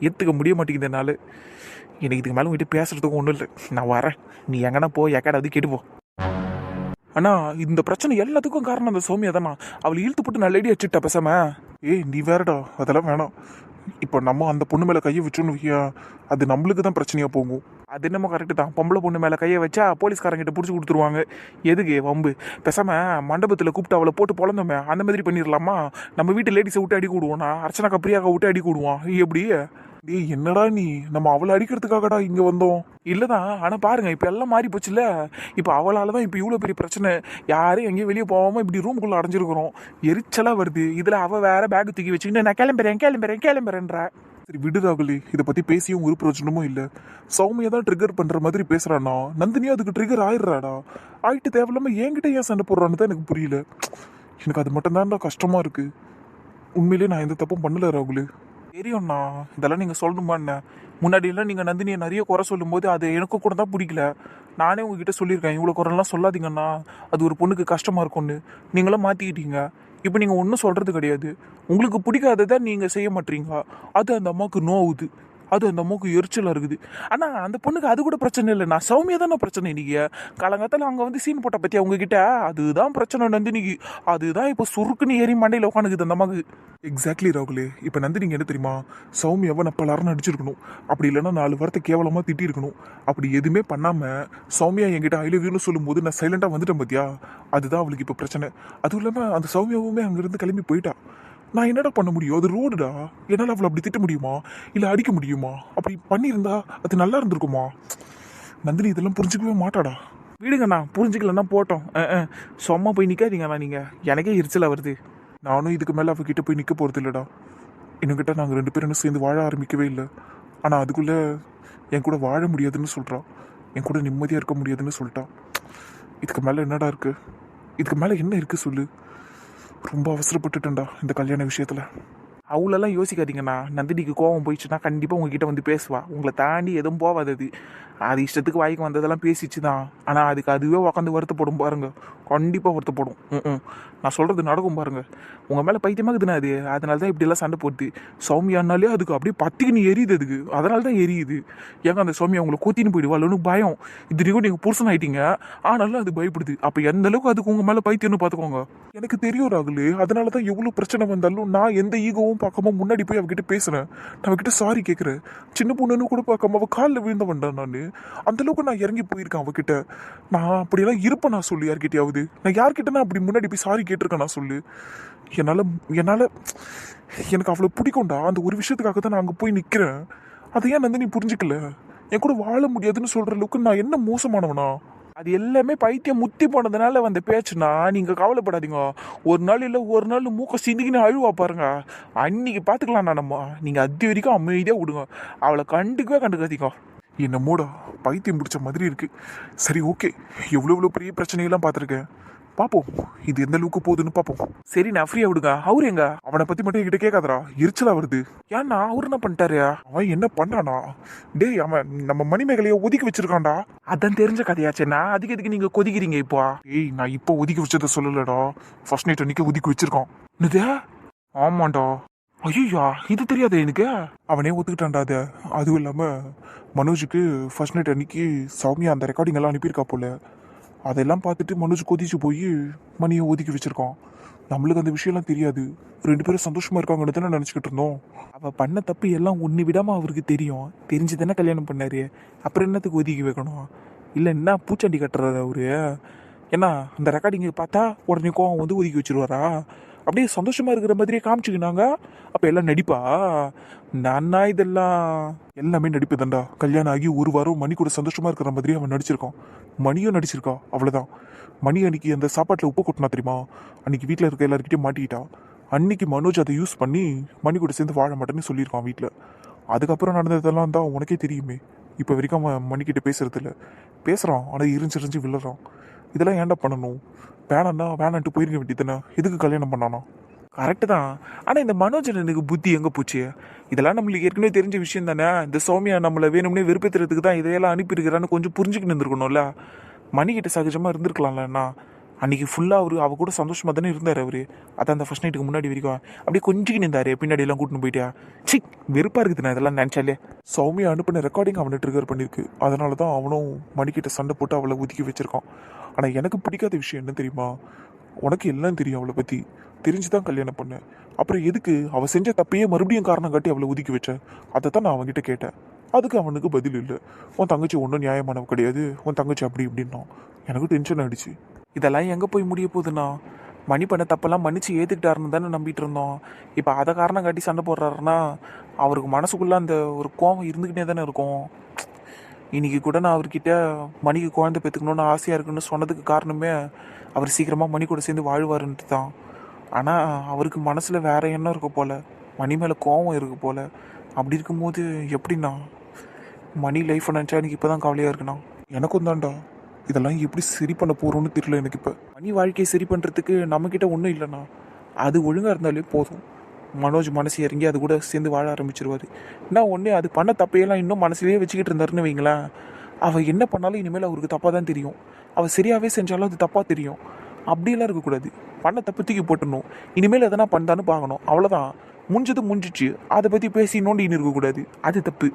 ஏற்றுக்க முடிய மாட்டேங்குது என்னால். எனக்கு இதுக்கு மேலே உங்ககிட்ட பேசுகிறதுக்கும் ஒன்றும் இல்லை. நான் வரேன், நீ எங்கன்னா போ, எக்காடாவது கேட்டுப்போ. ஆனால் இந்த பிரச்சனை எல்லாத்துக்கும் காரணம் அந்த சௌமியா தானா. அவளை இழுத்து போட்டு நல்ல ஐடியா வச்சுட்டா பேசாம. ஏய் நீ வேறடா, அதெல்லாம் வேணாம். இப்போ நம்ம அந்த பொண்ணு மேலே கையை வச்சோன்னு வையா, அது நம்மளுக்கு தான் பிரச்சனையாக போகும். அது என்னமோ கரெக்டு தான். பொம்பளை பொண்ணு மேலே கையை வச்சா போலீஸ்காரங்கிட்ட பிடிச்சி கொடுத்துருவாங்க. எதுக்கு வம்பு? பேசாமல் மண்டபத்தில் கூப்பிட்டு அவளை போட்டு பொழந்தோமே அந்த மாதிரி பண்ணிடலாமா? நம்ம வீட்டு லேடிஸை விட்டு அடி கூடுவோம்னா அர்ச்சனா கப்ரியாவை விட்டு அடி கூடுவான். எப்படி? டேய் என்னடா நீ, நம்ம அவளை அடிக்கிறதுக்காகடா இங்கே வந்தோம். இல்லைதான், ஆனால் பாருங்க இப்போ எல்லாம் மாறி போச்சுல்ல. இப்போ அவளால் தான் இப்போ இவ்வளோ பெரிய பிரச்சனை. யாரும் எங்கேயும் வெளியே போகாமல் இப்படி ரூமுக்குள்ளே அடைஞ்சிருக்கிறோம். எரிச்சலாக வருது. இதில் அவள் வேற பேக் தூக்கி வச்சுக்கிட்டு நான் கிளம்புறேன்றா. சரி விடு ராகுலி, இதை பற்றி பேசியும் ஒரு பிரச்சனமும் இல்லை. சௌமியா தான் ட்ரிகர் பண்ணுற மாதிரி பேசுகிறானா, நந்தினியும் அதுக்கு ட்ரிகர் ஆயிடுறாடா. ஆகிட்டு தேவையில்லாமல் என்கிட்ட ஏன் சண்டை போடுறான்னு தான் எனக்கு புரியல. எனக்கு அது மட்டும்தான்டா கஷ்டமாக இருக்குது. உண்மையிலேயே நான் எந்த தப்பும் பண்ணல ராகுலி. தெரியும்ண்ணா, இதெல்லாம் நீங்கள் சொல்லணுமா என்ன? முன்னாடியெல்லாம் நீங்கள் நந்தினியை நிறைய குறை சொல்லும்போது அது எனக்கு கூட தான் பிடிக்கல. நானே உங்ககிட்ட சொல்லியிருக்கேன், இவ்வளோ குறைலாம் சொல்லாதீங்கண்ணா, அது ஒரு பொண்ணுக்கு கஷ்டமாக இருக்கும்னு. நீங்களும் மாற்றிக்கிட்டீங்க. இப்போ நீங்கள் ஒன்றும் சொல்கிறது கிடையாது. உங்களுக்கு பிடிக்காததை நீங்கள் செய்ய மாட்டீங்க. அது அந்த அம்மாவுக்கு நோவுது, அது அந்த அம்மாவுக்கு எரிச்சலாக இருக்குது. ஆனால் அந்த பொண்ணுக்கு அது கூட பிரச்சனை இல்லை. நான் சௌமியா தானே பிரச்சனை. நீங்கள் காலங்காலத்தில் அங்கே வந்து சீன் போட்ட பற்றி அவங்ககிட்ட அதுதான் பிரச்சனை நந்தினிக்கு. அதுதான் இப்போ சுருக்குன்னு ஏறி மண்டையில் உட்காந்துக்குது அந்த அம்மாவுக்கு. எக்ஸாக்ட்லி ராகுலே. இப்போ நந்தினிக்கு என்ன தெரியுமா, சௌமியாவை நான் பலரும் நடிச்சிருக்கணும். அப்படி இல்லைன்னா 4 வாரத்தை கேவலமாக திட்டிருக்கணும். அப்படி எதுவுமே பண்ணாமல் சௌமியா என்கிட்ட ஐ லவ் யூன்னு சொல்லும்போது நான் சைலண்டாக வந்துட்டேன் பார்த்தியா, அதுதான் அவளுக்கு இப்போ பிரச்சனை. அதுவும் இல்லாமல் அந்த சௌமியாவுமே அங்கேருந்து கிளம்பி போயிட்டா. நான் என்னடா பண்ண முடியும்? அது ரோடுடா. என்னால் அவளை அப்படி திட்ட முடியுமா, இல்லை அடிக்க முடியுமா? அப்படி பண்ணியிருந்தா அது நல்லா இருந்திருக்குமா? நந்தினி இதெல்லாம் புரிஞ்சுக்கவே மாட்டாடா. விடுங்கண்ணா, புரிஞ்சுக்கலன்னா போட்டோம். சும்மா போய் நிற்காதீங்கண்ணா. நீங்கள் எனக்கே எரிச்சலாக வருது. நானும் இதுக்கு மேலே அவகிட்ட போய் நிற்க போகிறது இல்லைடா. என்கிட்ட நாங்கள் 2 பேரும் இன்னும் சேர்ந்து வாழ ஆரம்பிக்கவே இல்லை. ஆனால் அதுக்குள்ளே என் கூட வாழ முடியாதுன்னு சொல்கிறா, என் கூட நிம்மதியாக இருக்க முடியாதுன்னு சொல்லிட்டா. இதுக்கு மேலே என்னடா இருக்கு? இதுக்கு மேலே என்ன இருக்கு சொல்லு? ரொம்ப அவசரப்பட்டுட்டேன்டா இந்த கல்யாண விஷயத்தில். அவ்வளோலாம் யோசிக்காதீங்கண்ணா. நந்தினிக்கு கோவம் போயிடுச்சுன்னா கண்டிப்பாக உங்ககிட்ட வந்து பேசுவா. உங்களை தாண்டி எதுவும் போவாது. அது இஷ்டத்துக்கு வாய்க்கு வந்ததெல்லாம் பேசிச்சு தான். ஆனால் அதுக்கு அதுவே உட்காந்து வருத்தப்படும் பாருங்க. கண்டிப்பாக வருத்தப்படும். நான் சொல்கிறது நடக்கும் பாருங்க. உங்கள் மேலே பைத்தியமாகுதுண்ணா அது. அதனால தான் இப்படியெல்லாம் சண்டை போடுது. சௌமியானாலே அதுக்கு அப்படியே பத்திக்கின்னு எரியுது அதுக்கு. அதனால தான் எரியுது. ஏங்க அந்த சௌமியா உங்களை கூத்தின்னு போயிடுவாள்னு பயம். இதுவரைக்கும் நீங்கள் புருஷன் ஆயிட்டீங்க, ஆனாலும் அது பயப்படுது. அப்போ எந்த அளவுக்கு அதுக்கு உங்கள் மேலே பைத்தியம்னு பார்த்துக்கோங்க. எனக்கு தெரியும் ராகுல், அதனால தான் எவ்வளோ பிரச்சனை வந்தாலும் நான் எந்த ஈகோவும் பார்க்காம முன்னாடி போய் அவகிட்ட பேசுறேன். நான் அவகிட்ட சாரி கேட்குறேன். சின்ன பொண்ணுன்னு கூட பார்க்காம அவள் காலில் விழுந்தவன்டா நான். அந்த அளவுக்கு நான் இறங்கி போயிருக்கேன் அவகிட்ட. நான் அப்படியெல்லாம் இருப்பேன் நான் சொல்லு யார்கிட்டயாவது. நான் யார்கிட்ட நான் அப்படி முன்னாடி போய் சாரி கேட்டிருக்கேன் நான் சொல்லு. என்னால் எனக்கு அவ்வளோ பிடிக்கும்டா. அந்த ஒரு விஷயத்துக்காக தான் நான் அங்கே போய் நிற்கிறேன். அதை ஏன் நந்தினி புரிஞ்சுக்கல? என் கூட வாழ முடியாதுன்னு சொல்கிற அளவுக்கு நான் என்ன மோசமானவனா? அது எல்லாமே பைத்தியம் முத்தி போனதுனால வந்த பேச்சுனா. நீங்கள் கவலைப்படாதீங்க. ஒரு நாள் இல்லை ஒரு நாள் மூக்க சிந்திக்கின்னு அழுவா பாருங்க. அன்னைக்கு பார்த்துக்கலாம்ண்ணா நம்ம. நீங்கள் அது வரைக்கும் அமைதியாக விடுங்க. அவளை கண்டுக்காதீங்க. என்னமோடா பைத்தியம் பிடிச்ச மாதிரி இருக்கு. சரி ஓகே, எவ்வளோ பெரிய பிரச்சனையெல்லாம் பார்த்துருக்கேன். பார்ப்போம் இது எந்த அளவுக்கு போகுதுன்னு பார்ப்போம். சரி நான் ஃப்ரீயாக விடுங்க. அவரு எங்க? அவனை பற்றி மட்டும் என்கிட்ட கேட்காதடா, எரிச்சலா வருது. ஏன்னா அவரு என்ன பண்ணிட்டாரு? அவன் என்ன பண்ணானா? டேய், அவன் நம்ம மணிமேகலையை ஒதுக்கி வச்சிருக்கான்டா. அதான் தெரிஞ்ச கதையாச்சேண்ணா. அதுக்கு எதுக்கு நீங்கள் கொதிக்கிறீங்க இப்போ? ஏய், நான் இப்போ ஒதுக்கி வச்சதை சொல்லலடா. ஃபர்ஸ்ட் நைட் அன்னைக்கு ஒதுக்கி வச்சிருக்கான். என்னது? ஆமாண்டா. ஐயா, இது தெரியாது எனக்கு. அவனே ஒத்துக்கிட்டான்டா அதை. அதுவும் இல்லாமல் மனோஜுக்கு ஃபர்ஸ்ட் நைட் அன்னைக்கு சௌமியா அந்த ரெக்கார்டிங் எல்லாம் அனுப்பியிருக்கா போல. அதெல்லாம் பார்த்துட்டு மனோஜ் கொதிச்சு போய் மணியை ஒதுக்கி வச்சிருக்கான். நம்மளுக்கு அந்த விஷயம்லாம் தெரியாது. 2 பேரும் சந்தோஷமா இருக்காங்கன்னு தானே நினச்சிக்கிட்டு இருந்தோம். அவள் பண்ண தப்பு எல்லாம் ஒன்று விடாமல் அவருக்கு தெரியும். தெரிஞ்சு தானே கல்யாணம் பண்ணாரு. அப்புறம் என்னத்துக்கு ஒதுக்கி வைக்கணும்? இல்லை என்ன பூச்சாண்டி கட்டுறாரு அவரு? ஏன்னா அந்த ரெக்கார்டிங்கை பார்த்தா உடனே கோவம் வந்து ஒதுக்கி வச்சிருவாரா? அப்படியே சந்தோஷமா இருக்கிற மாதிரியே காமிச்சுக்கினாங்க. அப்போ எல்லாம் நடிப்பா? நானா இதெல்லாம் எல்லாமே நடிப்பு தான்டா. கல்யாணம் ஆகி 1 வாரம் மணி கூட சந்தோஷமா இருக்கிற மாதிரியே அவன் நடிச்சிருக்கான். மணியும் நடிச்சிருக்கா. அவ்வளோதான். மணி அன்னைக்கு அந்த சாப்பாட்டில் உப்பு கொட்டினா தெரியுமா? அன்னைக்கு வீட்டில் இருக்க எல்லாருக்கிட்டையும் மாட்டிக்கிட்டா. அன்னைக்கு மனோஜ் அதை யூஸ் பண்ணி மணி கூட சேர்ந்து வாழ மாட்டேன்னு சொல்லியிருக்கான் வீட்டில். அதுக்கப்புறம் நடந்ததெல்லாம் தான் உனக்கே தெரியுமே. இப்போ வரைக்கும் அவன் மணிக்கிட்ட பேசுறதில்ல. பேசுகிறான், ஆனால் இரிஞ்சு விழுறான். இதெல்லாம் ஏன்டா பண்ணணும்? வேணான்ட்டு போயிருக்க வேண்டியதானே. எதுக்கு கல்யாணம் பண்ணானா? கரெக்டு தான். ஆனால் இந்த மனோஜனுக்கு புத்தி எங்கே போச்சு? இதெல்லாம் நம்மளுக்கு ஏற்கனவே தெரிஞ்ச விஷயம் தானே. இந்த சௌமியா நம்மளை வேணும்னே விருப்பத்துறதுக்கு தான் இதையெல்லாம் அனுப்பியிருக்கிறான்னு கொஞ்சம் புரிஞ்சுக்கிட்டு இருந்திருக்கணும்ல. மணிக்கிட்ட சகஜமாக இருந்திருக்கலாம்லண்ணா. அன்றைக்கி ஃபுல்லாக அவ கூட சந்தோஷமாக தானே இருந்தார் அவர். அதான் அந்த ஃபர்ஸ்ட் நைட்டுக்கு முன்னாடி வரைக்கும் அப்படியே கொஞ்சிக்கின்னு இருந்தார். பின்னாடி எல்லாம் கூட்டின்னு போயிட்டியா? சி, வெறுப்பாக இருக்குதுண்ணா இதெல்லாம் நினச்சாலே. சௌமியா அனுப்பின ரெக்கார்டிங் அவனை ட்ரிகர் பண்ணியிருக்கு. அதனால தான் அவனும் மணிக்கிட்ட சண்டை போட்டு அவளை ஒதுக்கி வச்சிருக்கான். ஆனால் எனக்கு பிடிக்காத விஷயம் என்ன தெரியுமா? உனக்கு எல்லாம் தெரியும் அவளை பற்றி. தெரிஞ்சு தான் கல்யாணம் பண்ணேன். அப்புறம் எதுக்கு அவள் செஞ்ச தப்பையே மறுபடியும் காரணம் காட்டி அவளை ஒதுக்கி வச்சேன்? அதை தான் நான் அவன்கிட்ட கேட்டேன். அதுக்கு அவனுக்கு பதில் இல்லை. உன் தங்கச்சி ஒன்றும் நியாயமானவ கிடையாது, உன் தங்கச்சி அப்படி இப்படின்னா. எனக்கு டென்ஷன் ஆகிடுச்சு. இதெல்லாம் எங்கே போய் முடிய போகுதுண்ணா? மணி பண்ண தப்பெல்லாம் மன்னிச்சு ஏற்றுக்கிட்டாருன்னு தானே நம்பிட்டு இருந்தோம். இப்போ அதை காரணம் காட்டி சண்டை போடுறாருன்னா அவருக்கு மனசுக்குள்ளே அந்த ஒரு கோவம் இருந்துக்கிட்டே தானே இருக்கும். இன்னைக்கு கூட நான் அவர்கிட்ட மணிக்கு குழந்தை பெற்றுக்கணுன்னு ஆசையாக இருக்குன்னு சொன்னதுக்கு காரணமே அவர் சீக்கிரமாக மணி கூட சேர்ந்து வாழ்வாருன்ட்டு தான். ஆனால் அவருக்கு மனசில் வேற எண்ணம் இருக்க போல். மணி மேலே கோவம் இருக்கு போல். அப்படி இருக்கும்போது எப்படின்னா மணி லைஃப்பை நினச்சா எனக்கு இப்போ தான் கவலையாக இருக்குண்ணா. எனக்கும் தான்டா. இதெல்லாம் எப்படி சரி பண்ண போகிறோன்னு தெரியல எனக்கு. இப்போ மணி வாழ்க்கையை சரி பண்ணுறதுக்கு நம்மக்கிட்ட ஒன்றும் இல்லைண்ணா. அது ஒழுங்காக இருந்தாலே போதும். மனோஜ் மனசு இறங்கி அது கூட சேர்ந்து வாழ ஆரம்பிச்சிருவாரு. நான் ஒன்று அது பண்ண தப்பையெல்லாம் இன்னும் மனசுலேயே வச்சுக்கிட்டு இருந்தாருன்னு வைங்களேன். அவள் என்ன பண்ணாலும் இனிமேல் அவருக்கு தப்பாக தான் தெரியும். அவள் சரியாகவே செஞ்சாலும் அது தப்பாக தெரியும். அப்படியெல்லாம் இருக்கக்கூடாது. பண்ண தப்பு தூக்கி போட்டணும். இனிமேல் எதனா பண்ணான்னு பார்க்கணும். அவ்வளோதான். முடிஞ்சிச்சு. அதை பற்றி பேசி நோண்டின்னு இருக்கக்கூடாது. அது தப்பு.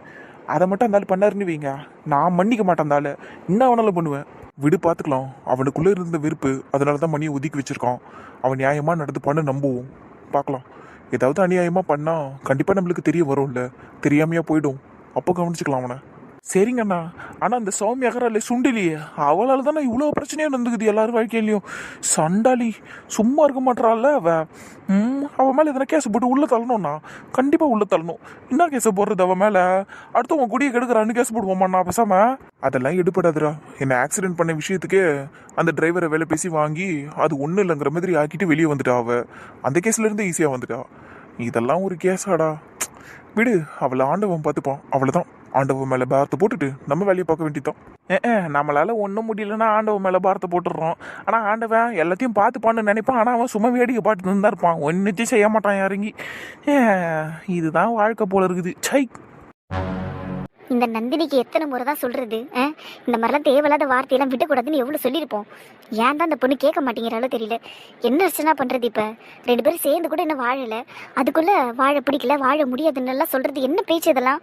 அதை மட்டும் அந்தாலும் பண்ணாருன்னு வைங்க, நான் மன்னிக்க மாட்டேன். அந்தால இன்னும் அவனால பண்ணுவேன். விடு, பார்த்துக்கலாம். அவனுக்குள்ளே இருந்த வெறுப்பு, அதனால தான் மணியை ஒதுக்கி வச்சிருக்கான். அவன் நியாயமாக நடந்து பண்ண நம்புவோம். பார்க்கலாம். ஏதாவது அநியாயமாக பண்ணால் கண்டிப்பாக நம்மளுக்கு தெரிய வரும்ல. தெரியாமையாக போயிடும். அப்போ கவனிச்சுக்கலாம் அவனை. சரிங்கண்ணா. ஆனால் அந்த சௌமியா அகராலே சுண்டிலியே, அவளால் தானே இவ்வளோ பிரச்சனையாக நடந்துக்குது எல்லாரும் வாழ்க்கையிலையும். சண்டாளி சும்மா இருக்க மாட்டாள் அவன் மேலே எதனா கேஸ் போட்டு உள்ளே தள்ளணும்ண்ணா. கண்டிப்பாக உள்ளே தள்ளணும். என்ன கேஸை போடுறது அவன் மேலே? அடுத்து உன் குடியை கெடுக்கிறான்னு கேஸ் போடுவோம்மாண்ணா பேசாம? அதெல்லாம் எடுபடாதுடா. என்னை ஆக்சிடென்ட் பண்ண விஷயத்துக்கே அந்த டிரைவரை வேலை பேசி வாங்கி அது ஒன்றும் இல்லைங்கிற மாதிரி ஆக்கிட்டு வெளியே வந்துட்டா. அந்த கேஸ்லேருந்து ஈஸியாக வந்துட்டா. இதெல்லாம் ஒரு கேஸாடா? விடு, அவளை ஆண்டவன் பார்த்துப்பான். அவ்வளோதான். ஆண்டவன் மேல பாரத்தை போட்டுட்டு நம்ம வேலையை பார்க்க வேண்டியதான். நம்மளால ஒன்றும் முடியலன்னா ஆண்டவன் மேலே பாரத்தை போட்டுடுறோம். ஆனால் ஆண்டவன் எல்லாத்தையும் பார்த்துப்பான்னு நினைப்பான். ஆனால் அவன் சும்மா வேடிக்கை பார்த்துட்டு தான் இருப்பான். ஒன்றுத்தையும் செய்ய மாட்டான் இறங்கி. இதுதான் வாழ்க்கை போல இருக்குது. சை. இந்த நந்தினிக்கு எத்தனை முறை தான் சொல்றது? இந்த மாதிரிலாம் தேவையில்லாத வார்த்தையெல்லாம் விடக்கூடாதுன்னு எவ்வளோ சொல்லியிருப்போம். ஏன் தான் அந்த பொண்ணு கேட்க மாட்டேங்கிறாலோ தெரியல. என்ன அர்ச்சனா பண்ணுறது இப்போ? 2 பேரும் சேர்ந்து கூட இன்னும் வாழலை. அதுக்குள்ளே வாழ பிடிக்கல, வாழ முடியாதுன்னு எல்லாம் சொல்கிறது என்ன பேச்சு இதெல்லாம்?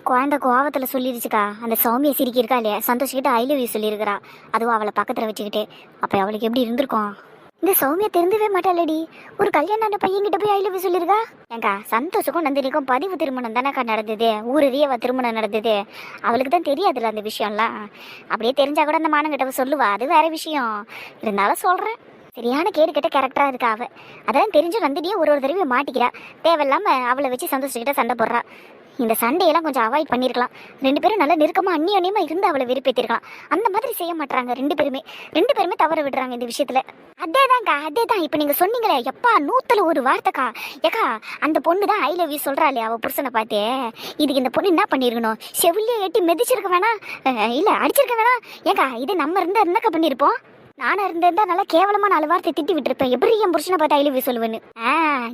குழந்தை கோவத்தில் சொல்லிருச்சுக்கா. அந்த சௌமியை சிரிக்கி இருக்கா இல்லையா, சந்தோஷிக்கிட்ட ஐ லவ் யூ சொல்லியிருக்கிறா. அதுவும் அவளை பக்கத்தில் வச்சுக்கிட்டு. அப்போ அவளுக்கு எப்படி இருந்திருக்கும்? இந்த சௌமியா திருந்தவே மாட்டாளடி. ஒரு கல்யாணம் பையன்கிட்ட போய் ஐ லவ் யூ சொல்லியிருக்கா. ஏங்கா சந்தோஷக்கும் நந்தினிக்கும் பதிவு திருமணம் தானேக்கா நடந்தது. ஊரறியவா திருமணம் நடந்தது. அவளுக்கு தான் தெரியாதுல்ல அந்த விஷயம்லாம். அப்படியே தெரிஞ்சா கூட அந்த மானங்கிட்ட சொல்லுவா, அது வேற விஷயம். இருந்தாலும் சொல்கிறேன், சரியான கேடு கெட்ட கேரக்டராக இருக்கா அவள். அதெல்லாம் தெரிஞ்சு நந்தினியும் ஒரு தடவையும் மாட்டிக்கிறா. தேவையில்லாமல் அவளை வச்சு சந்தோஷக்கிட்ட சண்டை போடுறா. இந்த சண்டையெல்லாம் கொஞ்சம் அவாய்ட் பண்ணியிருக்கலாம். 2 பேரும் நல்லா நெருக்கமாக அந்நியோன்யமாக இருந்து அவளை வெறுப்பேற்றிருக்கலாம். அந்த மாதிரி செய்ய மாட்டாங்க ரெண்டு பேருமே தவற விடுறாங்க இந்த விஷயத்தில். அதேதான்க்கா, அதேதான். இப்போ நீங்கள் சொன்னீங்களே, எப்பா 100ல் 1 வார்த்தைக்கா. ஏக்கா அந்த பொண்ணு தான் ஐ லவ் யூ சொல்கிறாளே அவள் புருஷனை பார்த்தே. இதுக்கு இந்த பொண்ணு என்ன பண்ணியிருக்கணும்? செவிலியே எட்டி மிதிச்சிருக்க வேணாம், இல்லை அடிச்சிருக்க வேணாம். ஏக்கா இது நம்ம இருந்தாக்கா பண்ணியிருப்போம். நானும் இருந்திருந்தா நல்லா கேவலமா 4 வார்த்தை திட்டி விட்டுருப்பேன். எப்படி என் புருஷனை பார்த்து ஐ லவ் யூ சொல்லுவேன்னு?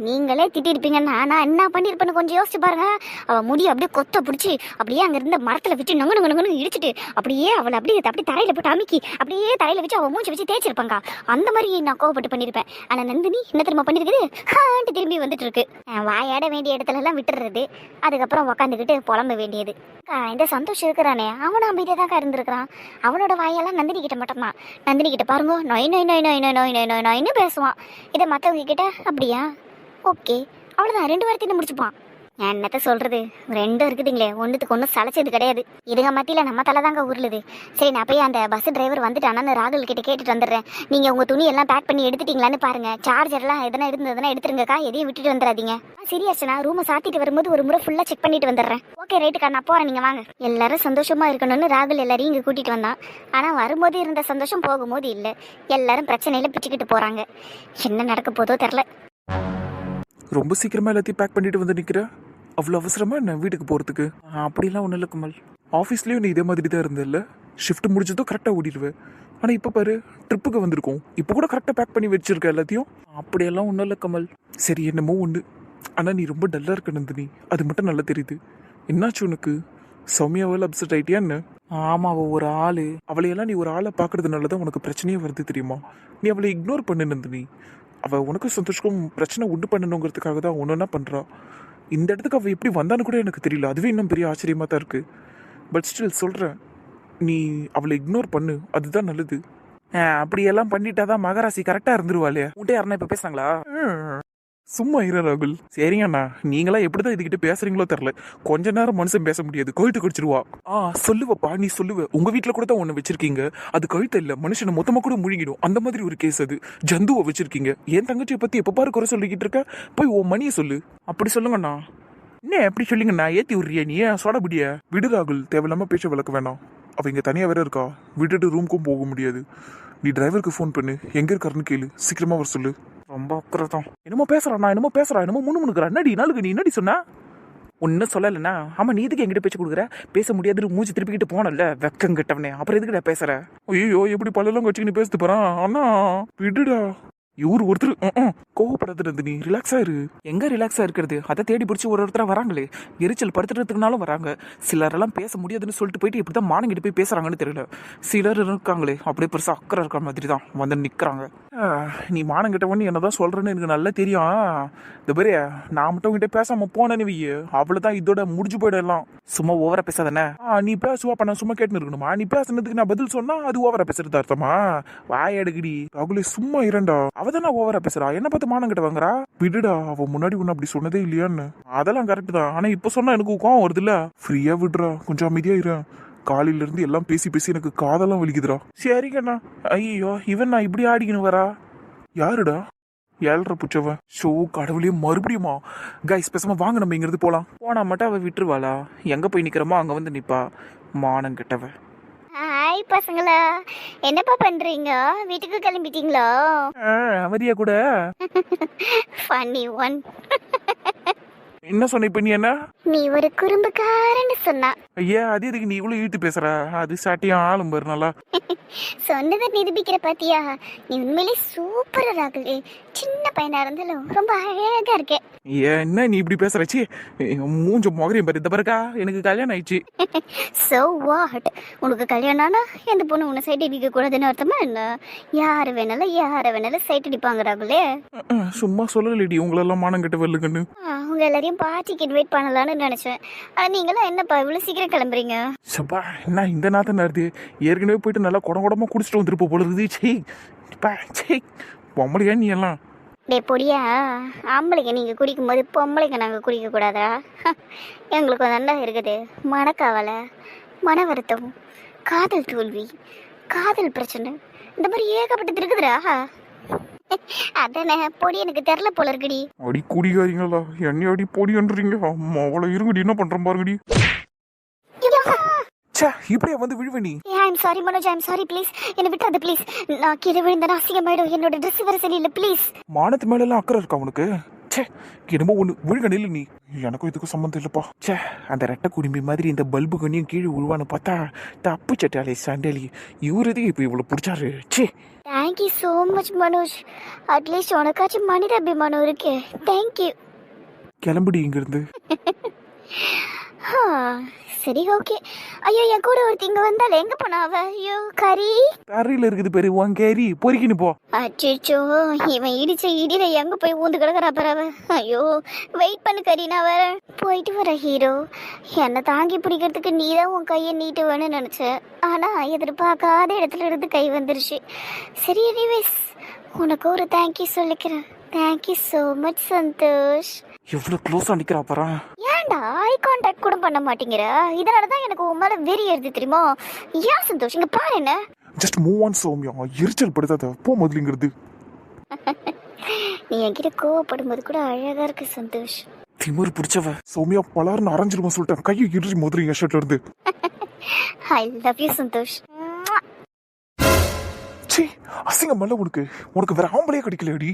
நீங்களே திட்டிருப்பீங்கன்னா நான் என்ன பண்ணியிருப்பேன்னு கொஞ்சம் யோசிச்சு பாருங்க. அவள் முடியை அப்படியே கொத்த பிடிச்சி அப்படியே அங்கே இருந்த மரத்தில் வச்சு நொங்கு இடிச்சிட்டு அப்படியே அவளை அப்படியே தரையில் போட்டு அமுக்கி அப்படியே தரையில் வச்சு அவள் மூஞ்சி வச்சு தேய்ச்சிருப்பாங்க. அந்த மாதிரி நான் கோவப்பட்டு பண்ணியிருப்பேன். ஆனால் நந்தினி என்ன திரும்ப பண்ணியிருக்குது, திரும்பி வந்துட்டு இருக்கு. வாயாட வேண்டிய இடத்துலலாம் விட்டுறது, அதுக்கப்புறம் உக்காந்துக்கிட்டு புலம்ப வேண்டியது. இந்த சந்தோஷம் இருக்கிறானே, அவனும் அமைதியாக தான்க்கா இருந்திருக்கிறான். அவனோட வாயெல்லாம் நந்தினி கிட்ட மட்டும்தான். நந்தினி கிட்ட பாருங்க நொய் நொய் நொய் நொய் நொய் நொய் நொய் நொய் நொய்னு பேசுவான். இதை மற்றவங்க கிட்ட அப்படியா, ஓகே அவ்வளோதான், 2 வார்த்தையில முடிச்சுப்பான். என்னத்த சொல்றது, 2 இருக்குதுங்களே, ஒன்றுத்துக்கு ஒன்றும் சளைச்சது கிடையாது. இதுங்க மத்தியில் நம்ம தலை தாங்க உருளுது. சரி, நான் போய் அந்த பஸ் டிரைவர் வந்துட்டானு ராகுல் கிட்ட கேட்டுட்டு வந்துடுறேன். நீங்கள் உங்கள் துணி எல்லாம் பேக் பண்ணி எடுத்துட்டீங்களான்னு பாருங்க. சார்ஜர்லாம் எதனா இருந்ததுன்னா எடுத்துருங்கக்கா, எதையும் விட்டுட்டு வந்துடாதீங்க. சீரியஸ்னா ரூமை சாத்திட்டு வரும்போது ஒரு முறை ஃபுல்லாக செக் பண்ணிட்டு வந்துடுறேன். ஓகே ரைட்டுக்கா, நான் போகிறேன், நீங்கள் வாங்க. எல்லாரும் சந்தோஷமா இருக்கணும்னு ராகுல் எல்லாரையும் இங்கே கூட்டிகிட்டு வந்தான். ஆனால் வரும்போது இருந்த சந்தோஷம் போகும்போது இல்லை. எல்லாரும் பிரச்சனையில பிச்சுக்கிட்டு போகிறாங்க. என்ன நடக்க போதோ தெரில. ரொம்ப சீக்கிரமாக எல்லாத்தையும் பேக் பண்ணிட்டு வந்து நிற்கிற. அவ்வளோ அவசரமா என்ன வீட்டுக்கு போகிறதுக்கு? அப்படிலாம் ஒன்றும் இல்லை கமல். ஆஃபீஸ்லேயும் நீ இதே மாதிரி தான் இருந்தில்ல. ஷிஃப்ட் முடிஞ்சதும் கரெக்டாக ஓடிடுவேன். ஆனால் இப்போ பாரு, ட்ரிப்புக்கு வந்திருக்கோம், இப்போ கூட கரெக்டாக பேக் பண்ணி வச்சிருக்க எல்லாத்தையும். அப்படியெல்லாம் ஒன்றும் இல்லை கமல். சரி, என்னமோ ஒன்று. ஆனால் நீ ரொம்ப டல்லாக இருக்க நந்தினி, அது மட்டும் நல்லா தெரியுது. என்னாச்சு உனக்கு? சௌமியாவால் அப்செட் ஆகிட்டியா என்ன? ஆமாம், அவள் ஒரு ஆள். அவளையெல்லாம் நீ ஒரு ஆளை பார்க்கறதுனால தான் உனக்கு பிரச்சனையே வருது தெரியுமா? நீ அவளை இக்னோர் பண்ணு நந்தினி. அவள் உனக்கு சந்தோஷக்கும் பிரச்சனை உண்டு பண்ணணுங்கிறதுக்காக தான் ஒன்றுன்னா பண்ணுறா. இந்த இடத்துக்கு அவள் எப்படி வந்தான்னு கூட எனக்கு தெரியல. அதுவே இன்னும் பெரிய ஆச்சரியமாக தான் இருக்குது. பட் ஸ்டில் சொல்கிறேன், நீ அவளை இக்னோர் பண்ணு, அதுதான் நல்லது. அப்படியெல்லாம் பண்ணிட்டா தான் மகராசி கரெக்டாக இருந்துருவாளே. உன்ட்ட யாருன்னா இப்போ பேசுனாங்களா? சும்மா இரு ராகுல். சரிங்கண்ணா, நீங்களா எப்படிதான் இதுகிட்ட பேசுறீங்களோ தெரியல. கொஞ்ச நேரம் மனுஷன் பேச முடியாது, கழுத்து கடிச்சிருவா. சொல்லுவப்பா, நீ சொல்லுவ. உங்க வீட்டுல கூட தான் ஒண்ணு வச்சிருக்கீங்க, அது கழுத்து இல்ல, மனுஷனை மொத்தமா கூட முழுங்கிடும். அந்த மாதிரி ஒரு கேஸ் அது. ஜந்துவை வச்சிருக்கீங்க. என் தங்கச்சியை பத்தி எப்ப பாரு குறை சொல்லிக்கிட்டு இருக்க. போய் உன் மணியை சொல்லு. அப்படி சொல்லுங்கண்ணா. என்ன எப்படி சொல்லுங்கண்ணா? ஏத்தி விடுறியா நீ? சொடபடியா? விடு ராகுல், தேவையில்லாம பேச்ச விளக்க வேணாம். அவ இங்க தனியா வேற இருக்கா, விட்டுட்டு ரூமுக்கும் போக முடியாது. நீ டிரைவருக்கு ஃபோன் பண்ணு, எங்க இருக்காருன்னு கேளு, சீக்கிரமா வர சொல்லு. ரொம்ப அக்கறதான். என்னமோ பேசுறான், என்னமோ முணுமுணுக்குறான். என்னடி நாளுக்கு நீ என்னடி சொன்னா? ஒன்னும் சொல்லலைண்ணா. ஆமா, நீ எதுக்கு என்கிட்ட பேச்சு கொடுக்குற? பேச முடியாது, மூஞ்சி திருப்பிக்கிட்டு போனல, வெக்கம் கிட்டவனே. அப்புறம் எதுக்கிட்ட பேசுற? ஐயோ, எப்படி பல்லெல்லாம் கட்சிக்கிட்டு பேசிட்டு போறான். அண்ணா விடுடா. இவரு ஒருத்தர் கோவப்படாது நந்தினி, ரிலாக்ஸா இரு. எங்க ரிலாக்ஸா இருக்கிறது? அதை தேடி பிடிச்சி ஒருத்தர வராங்களே, எரிச்சல் படுத்துறதுக்குனாலும் வராங்க. சிலரெல்லாம் பேச முடியாதுன்னு சொல்லிட்டு போயிட்டு இப்படிதான் மானங்கிட்டு போய் பேசுறாங்கன்னு தெரியல. சிலர் இருக்காங்களே அப்படியே பெருசா அக்கறை இருக்கிற மாதிரி தான் வந்து நிக்கிறாங்க. நீ மானங்கிட்டவன்னு என்னதான் சொல்றேன்னு எனக்கு நல்லா தெரியும். இந்த பேரு, நான் மட்டும் உங்ககிட்ட பேசாம போனேன்னு வைய, அவ்வளவுதான், இதோட முடிஞ்சு போயிடலாம். சும்மா ஓவரா பேசாதானே? நீ பேசுவா, பண்ண சும்மா கேட்டுன்னு இருக்கணுமா? நீ பேசுனதுக்கு நான் பதில் சொன்னா அது ஓவரா பேசுறது அர்த்தமா? வாயடுக்கடி ராகுலே, சும்மா இரண்டா. அவதான ஓவரா பேசுறா, என்ன பார்த்து மானம் கிட்ட வாங்குறா. விடுடா, அவ முன்னாடி ஒண்ணு அப்படி சொன்னதே இல்லையான்னு. அதெல்லாம் கரெக்ட் தான், ஆனா இப்ப சொன்னா எனக்கு கோவம் வருது இல்ல. ஃப்ரீயா விடுறா, கொஞ்சம் அமைதியா இரு. காலையில இருந்து எல்லாம் பேசி பேசி எனக்கு காதெல்லாம் வலிக்குதுடா. சரிங்கண்ணா. ஐயோ, இவன் நான் இப்படி ஆடிக்கணும் வரா. யாருடா? 7.5 புச்சவன். ஷோ கடவுளே, மறுபடியுமா? கைஸ், பேசாம வாங்க, நம்ம இங்கிருந்து போலாம். போனா மட்டும் அவ விட்டுருவாளா? எங்க போய் நிக்கிறோமோ அங்க வந்து நிப்பா, மானம் கெட்டவ. ஹாய் பசங்களா, என்னப்பா பண்றீங்க? வீட்டுக்கு கிளம்பிட்டீங்களா? அவரியா கூட ஃபன்னி ஒன். என்ன சொன்ன இப்ப நீ? என்ன நீ ஒரு குறும்புக்காரன்னு சொன்னா. ஐயா அது எதுக்கு நீ இவ்வளவு இழுத்து பேசுற? அது சாட்டியும் ஆளும் பாரு நல்லா. சொன்னதை நிரூபிக்கிற பாத்தியா? நீ உண்மையிலே சூப்பரா ராகுல். சின்ன பையனா இருந்தாலும் ரொம்ப அழகா இருக்கே. என்ன நீ இப்படி பேசுறச்சி? மூஞ்ச முகரையும் பாரு. இந்த பாருக்கா எனக்கு கல்யாணம் ஆயிடுச்சு. So what? உனக்கு கல்யாணம் ஆனா எந்த பொண்ணு உன்னை சைட் அடிக்க கூடாதுன்னு அர்த்தமா என்ன? யார வேணாலும் சைட் அடிப்பாங்க ராகுலே. சும்மா சொல்லலடி உங்களெல்லாம் மானம் கட்ட வெள்ளுக்கண்ணு. அவங்க எல்லாரையும் பார்ட்டிக்கு இன்வைட் பண்ணலாம்னு நினைச்சேன். ஆனா நீங்களாம் என்னப்பா இவ்வளவு சீக்கிரம் கிளம்புறீங்க? சப்பா என்ன இந்த நாத்தம் நடது? ஏற்கனவே போயிட்டு நல்லா குடமா குடிச்சிட்டு வந்துருப்போம் போல இருக்குது. சே பொம்பளையா நீ எல்லாம்? டே பொடியா, ஆம்பளைங்க நீங்க குடிக்கும் போது பொம்பளைங்க நாங்க குடிக்க கூடாதா? எங்களுக்கு நல்லா இருக்குது. மனக்காவலை, மன வருத்தம், காதல் தோல்வி, காதல் பிரச்சனை, இந்த மாதிரி ஏகப்பட்டது இருக்குதுடா. அதானே பொடி எனக்கு தெரியல போல இருக்குடி. அடி குடிக்காதீங்களா? என்னை அடி பொடின்றீங்க. அம்மா அவளை இருங்கடி என்ன பண்றேன் பாருங்கடி. சே இப்படியா வந்து விழுவ நீ? I'm sorry Manoj, I'm sorry please என்னை விட்டுறது ப்ளீஸ். நான் கீழே விழுந்தேன் அசிங்கமாயிடும். என்னோட ட்ரெஸ் வர சரியில்லை ப்ளீஸ். மானத்து மேல எல்லாம் அக்கறை இருக்கா உனக்கு? சே என்னமோ ஒண்ணு விழுக நில்லு நீ. எனக்கும் இதுக்கும் சம்மந்தம் இல்லப்பா. சே அந்த ரெட்டை குடும்பி மாதிரி இந்த பல்பு கண்ணியும் கீழே விழுவான்னு பார்த்தா தப்பு சட்டாலே சண்டலி இவரு எதுக்கு இப்போ இவ்வளவு பிடிச்சாரு? சே thank you so much Manoj. At least உனக்காச்சும் மனிதாபிமானம் இருக்கே. தேங்க்யூ. கிளம்புடி இங்கிருந்து. சரி ஓகே. ஐயோ என் கூட ஒருத்தி இங்க வந்தால எங்க போனா அவ? ஐயோ கறி கறியில இருக்குது பேரு உன் கேரி பொறிக்கின்னு போ. அச்சோ இவன் இடிச்ச இடியில எங்க போய் ஊந்து கிடக்குறா பரவ. ஐயோ வெயிட் பண்ணு கறி, நான் வரேன். போயிட்டு வர ஹீரோ. என்னை தாங்கி பிடிக்கிறதுக்கு நீ தான் உன் கையை நீட்டு வேணும்னு நினைச்சேன். ஆனா எதிர்பார்க்காத இடத்துல இருந்து கை வந்துருச்சு. சரி எனிவேஸ் உனக்கு ஒரு தேங்க்யூ சொல்லிக்கிறேன். Thank you so much Santhosh. எவ்வளவு க்ளோஸா நிக்கிறா பாரு. ஏன்டா ஐ கான்டாக்ட் கூட பண்ண மாட்டேங்கிற? இதனாலதான் எனக்கு உன் மேல வெறி ஏறுது தெரியுமா? ஏன் சந்தோஷ் இங்க பாரு என்ன. Just move on Sowmya. எரிச்சல் படுத்தாத போ முதலிங்கிறது. நீ என்கிட்ட கோவப்படும் போது கூட அழகா இருக்கு சந்தோஷ். திமிரு பிடிச்சவ. சௌமியா பலாருன்னு அரைஞ்சிருமா சொல்லிட்டேன். கையை இறுதி முதலிங்க ஷர்ட்ல இருந்து. I love you Santosh. சே அசிங்கமல்ல உனக்கு? உனக்கு வேற ஆம்பளையே கிடைக்கலடி.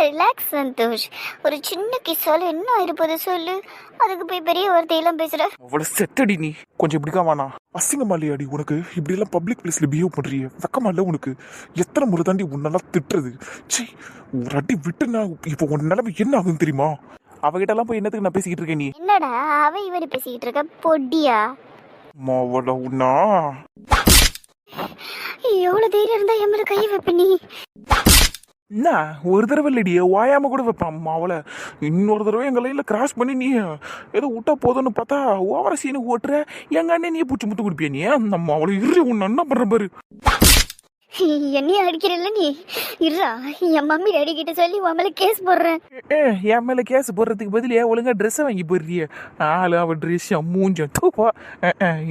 ரிலாக்ஸ் சந்தோஷ். ஒரு சின்ன கிஸ்ஸால என்ன ஆயிருப்பது சொல்லு. அதுக்கு போய் பெரிய வார்த்தையெல்லாம் பேசுற. அவ்வளவு செத்தடி நீ. கொஞ்சம் இப்படிக்கா வேணா. அசிங்கமா இல்லையாடி உனக்கு? இப்படி எல்லாம் பப்ளிக் பிளேஸ்ல பிஹேவ் பண்றிய? வெக்கமா இல்ல உனக்கு? எத்தனை முறை தாண்டி உன்னெல்லாம் திட்டுறது? சே ஒரு அடி விட்டுனா இப்போ உன் நிலைமை என்ன ஆகுன்னு தெரியுமா? அவகிட்ட எல்லாம் போய் என்னத்துக்கு நான் பேசிக்கிட்டு இருக்கேன் நீ? என்னடா அவ இவரு பேசிக்கிட்டு இருக்க பொடியா? மாவள உன்னா எவ்வளவு தைரியம் இருந்தா என் மேல கை வைப்ப நீ? என்ன ஒரு தடவை இல்லடியே வாயாம கூட வைப்பான் அவளை. இன்னொரு தடவை எங்க லைன்ல கிராஸ் பண்ணி நீ ஏதோ விட்டா போதும்னு பார்த்தா ஓவர சீனு ஓட்டுற. எங்க அண்ணே நீ பூச்சி முத்து குடிப்பியா நீ? நம்ம அவளை இரு உன்ன என்ன பண்ற பாரு. என்னைய அடிக்கிறல்ல நீ? இருடா என் மம்மி டாடி கிட்ட சொல்லி உன் மேல கேஸ் போடுறேன். என் மேல கேஸ் போடுறதுக்கு பதிலே ஒழுங்கா ட்ரெஸ்ஸை வாங்கி போடுறிய. ஆளு அவ ட்ரெஸ் மூஞ்சம் தூப்பா.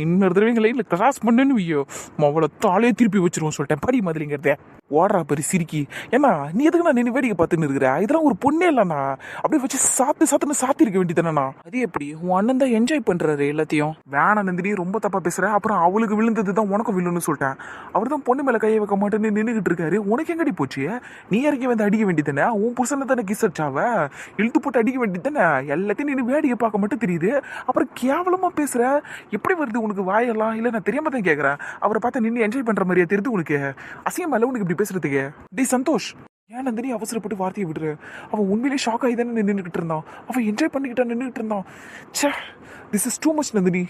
இன்னொரு தடவை எங்க லைன்ல கிராஸ் பண்ணுன்னு வையோ அவளை தாலே திருப்பி வச்சிருவோம் சொல்லிட்டேன். படி மாதிரிங்கிறத ஓடுறா பெரு சிரிக்கி. ஏன்னா நீ எதுக்கு நான் நின்று வேடிக்கை பார்த்துன்னு இருக்கிற? இதெல்லாம் ஒரு பொண்ணே இல்லண்ணா. அப்படியே வச்சு சாத்துன்னு சாத்திருக்க வேண்டியதானண்ணா. அது எப்படி உன் அண்ணன் தான் என்ஜாய் பண்றாரு எல்லாத்தையும். வேணா நந்தினி ரொம்ப தப்பா பேசுற. அப்புறம் அவளுக்கு விழுந்தது தான் உனக்கும் விழுன்னு சொல்லிட்டேன். அவர் தான் பொண்ணு மேல கையை வைக்க மாட்டேன்னு நின்றுகிட்டு இருக்காரு. உனக்கு எங்கடி போச்சு? நீ இறக்கி வந்து அடிக்க வேண்டியதானே? உன் புருஷனை தானே கிஸ் அடிச்சாவ? இழுத்து போட்டு அடிக்க வேண்டியதானே? எல்லாத்தையும் நின்று வேடிக்கை பார்க்க மட்டும் தெரியுது. அப்புறம் கேவலமா பேசுற. எப்படி வருது உனக்கு வாயெல்லாம்? இல்ல நான் தெரியாம தான் கேட்கறேன். அவரை பார்த்தா நின்று என்ஜாய் பண்ற மாதிரியா தெரியுது உனக்கு? அசிங்கமா இல்ல உனக்கு இப்படி பேசுறதுக்கு? டே சந்தோஷ் ஏன் நந்தினி அவசரப்பட்டு வார்த்தையை விடுற? அவன் உண்மையிலே ஷாக் ஆகி தானே நின்றுகிட்டு இருந்தான். அவன் என்ஜாய் பண்ணிக்கிட்டா நின்றுகிட்டு இருந்தான். ச்சே this is too much Nandini.